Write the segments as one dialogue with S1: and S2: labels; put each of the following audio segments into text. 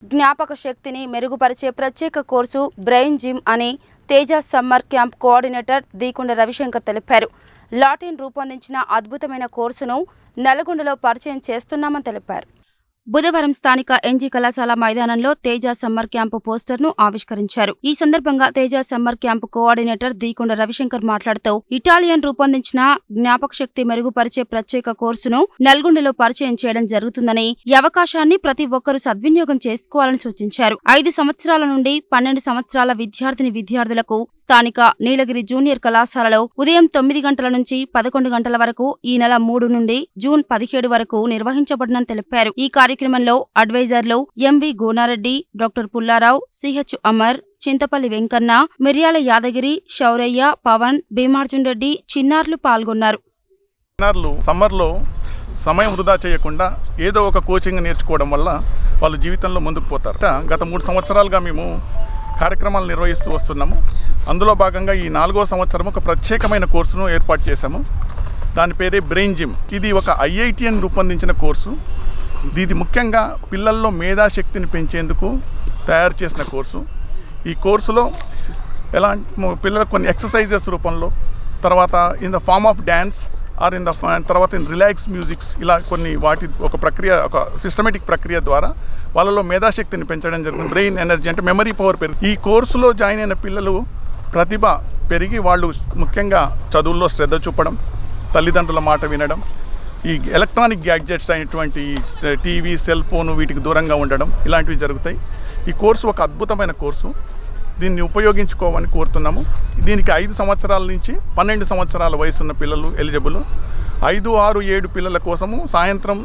S1: జ్ఞాపక శక్తిని మెరుగుపరిచే ప్రత్యేక కోర్సు బ్రెయిన్ జిమ్ అని Teja summer camp coordinator Deekonda Ravishankar తెలిపారు. లాటిన్ రూపొందించిన అద్భుతమైన కోర్సును నల్గొండలో పరిచయం చేస్తున్నామని తెలిపారు. బుధవారం స్థానిక ఎన్జీ కళాశాల మైదానంలో తేజ సమ్మర్ క్యాంపు పోస్టర్ను ఆవిష్కరించారు. ఈ సందర్భంగా Teja summer camp coordinator Deekonda Ravishankar మాట్లాడుతూ ఇటాలియన్ రూపొందించిన జ్ఞాపక శక్తి మెరుగుపరిచే ప్రత్యేక కోర్సును నల్గొండలో పరిచయం చేయడం జరుగుతుందని, ఈ అవకాశాన్ని ప్రతి ఒక్కరూ సద్వినియోగం చేసుకోవాలని సూచించారు. 5 సంవత్సరాల నుండి 12 సంవత్సరాల విద్యార్థులకు స్థానిక నీలగిరి జూనియర్ కళాశాలలో ఉదయం 9 గంటల నుంచి 11 గంటల వరకు ఈ నెల 3 నుండి జూన్ 17 వరకు నిర్వహించబడునని తెలిపారు. ఈ కార్యక్రమంలో అడ్వైజర్లు MV Gonareddy, doctor Pullarao, CH Amar, Chintapalli Venkanna, Miryala Yadagiri, Shauraiah, Pavan, Bhimarjun Reddy, చిన్నారులు పాల్గొన్నారు.
S2: సమ్మర్లో సమయం వృధా చేయకుండా ఏదో ఒక కోచింగ్ నేర్చుకోవడం వల్ల వాళ్ళు జీవితంలో ముందుకు పోతారు. గత 3 సంవత్సరాలుగా మేము కార్యక్రమాలు నిర్వహిస్తూ వస్తున్నాము. అందులో భాగంగా ఈ 4వ సంవత్సరం ఒక ప్రత్యేకమైన కోర్సును ఏర్పాటు చేశాము. దాని పేరే బ్రెయిన్ జిమ్. ఇది ఒక ఐఐటిఎన్ రూపొందించిన కోర్సు. ఇది ముఖ్యంగా పిల్లల్లో మేధాశక్తిని పెంచేందుకు తయారు చేసిన కోర్సు. ఈ కోర్సులో పిల్లలకు కొన్ని ఎక్సర్సైజెస్ రూపంలో, తర్వాత in the form of dance or తర్వాత ఇన్ రిలాక్స్ మ్యూజిక్స్, ఇలా కొన్ని వాటి ఒక సిస్టమేటిక్ ప్రక్రియ ద్వారా వాళ్ళలో మేధాశక్తిని పెంచడం జరుగుతుంది. బ్రెయిన్ ఎనర్జీ అంటే మెమరీ పవర్ పెరుగు. ఈ కోర్సులో జాయిన్ అయిన పిల్లలు ప్రతిభ పెరిగి వాళ్ళు ముఖ్యంగా చదువుల్లో శ్రద్ధ చూపడం, తల్లిదండ్రుల మాట వినడం, ఈ ఎలక్ట్రానిక్ గ్యాడ్జెట్స్ అయినటువంటి టీవీ, సెల్ ఫోను వీటికి దూరంగా ఉండడం, ఇలాంటివి జరుగుతాయి. ఈ కోర్సు ఒక అద్భుతమైన కోర్సు. దీన్ని ఉపయోగించుకోవాలని కోరుతున్నాము. దీనికి 5 సంవత్సరాల నుంచి 12 సంవత్సరాల వయసున్న పిల్లలు ఎలిజిబుల్. 5, 6, 7 పిల్లల కోసము సాయంత్రం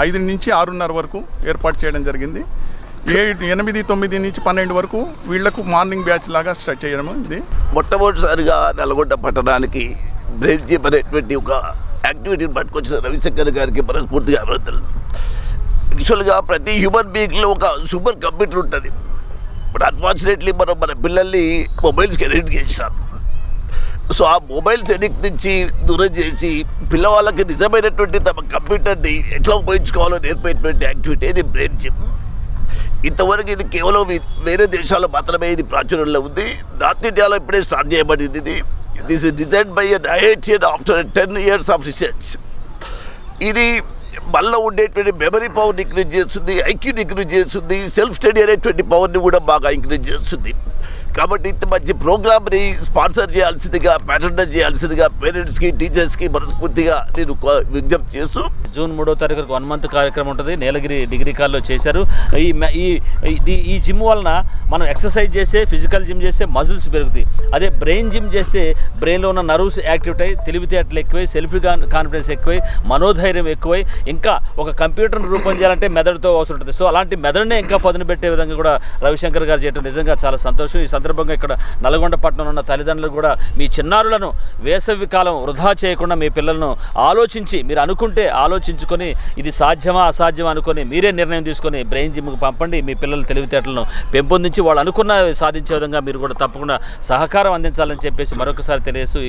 S2: 5 నుంచి 6:30 వరకు ఏర్పాటు చేయడం జరిగింది. 8, 9 నుంచి 12 వరకు వీళ్లకు మార్నింగ్ బ్యాచ్ లాగా స్టార్ట్ చేయడం. ఇది
S3: మొట్టమొదటిసారిగా నల్గొండ పట్టణానికి బ్రెయిన్ జిమ్ అనేటువంటి ఒక యాక్టివిటీని పట్టుకొచ్చిన రవిశంకర్ గారికి మనస్ఫూర్తిగా అభినందనలు. యాక్చువల్గా ప్రతి హ్యూమన్ బీయింగ్లో ఒక సూపర్ కంప్యూటర్ ఉంటుంది. బట్ అన్ఫార్చునేట్లీ మనం మన పిల్లల్ని మొబైల్స్కి ఎడిక్ట్ చేసాం. సో ఆ మొబైల్స్ ఎడిక్ట్ నుంచి దూరం చేసి పిల్లవాళ్ళకి నిజమైనటువంటి తమ కంప్యూటర్ని ఎట్లా ఉపయోగించుకోవాలో నేర్పేటువంటి యాక్టివిటీ ఇది బ్రెయిన్ జిమ్. ఇంతవరకు ఇది కేవలం వేరే దేశాల్లో మాత్రమే ఇది ప్రాచుర్యంలో ఉంది. నార్త్ ఇండియాలో ఇప్పుడే స్టార్ట్ చేయబడింది ఇది. This is designed by an IITian after 10 years of research. ఇది మనలో ఉండేటువంటి మెమరీ పవర్ని ఇంక్రీజ్ చేస్తుంది, ఐక్యూని ఇంక్రీజ్ చేస్తుంది, సెల్ఫ్ స్టడీ అనేటువంటి పవర్ని కూడా బాగా ఇంక్రీజ్ చేస్తుంది. కాబట్టి ఇంత మంచి ప్రోగ్రామ్ని స్పాన్సర్ చేయాల్సిందిగా, ప్యాటర్నైజ్ చేయాల్సిందిగా పేరెంట్స్కి, టీచర్స్కి మనస్ఫూర్తిగా నేను విజ్ఞప్తి చేస్తూ,
S4: జూన్ 3వ తారీఖు 1 మంత్ కార్యక్రమం ఉంటుంది. నీలగిరి డిగ్రీ కాలేజ్లో చేశారు. ఈ జిమ్ వలన మనం ఎక్సర్సైజ్ చేస్తే, ఫిజికల్ జిమ్ చేస్తే మజిల్స్ పెరుగుతాయి. అదే బ్రెయిన్ జిమ్ చేస్తే బ్రెయిన్లో ఉన్న నర్వ్స్ యాక్టివేట్ అయ్యి తెలివితేటలు ఎక్కువై, సెల్ఫ్ కాన్ఫిడెన్స్ ఎక్కువై, మనోధైర్యం ఎక్కువై, ఇంకా ఒక కంప్యూటర్ని రూపం చేయాలంటే మెదడుతో అవసరం ఉంటుంది. సో అలాంటి మెదడునే ఇంకా పదును పెట్టే విధంగా కూడా రవిశంకర్ గారు చేయడం నిజంగా చాలా సంతోషం. ఈ సందర్భంగా ఇక్కడ నల్గొండ పట్టణంలో ఉన్న తల్లిదండ్రులు కూడా మీ చిన్నారులను వేసవి కాలం వృధా చేయకుండా మీ పిల్లలను ఆలోచించి, మీరు అనుకుంటే ఆలోచించుకొని ఇది సాధ్యమా అసాధ్యమా అనుకొని మీరే నిర్ణయం తీసుకొని బ్రెయిన్ జిమ్కి పంపండి. మీ పిల్లల తెలివితేటలను పెంపొందించి వాళ్ళు అనుకున్న సాధించే విధంగా మీరు కూడా తప్పకుండా సహకారం అందించాలని చెప్పేసి మరొకసారి తెలియజేస్తూ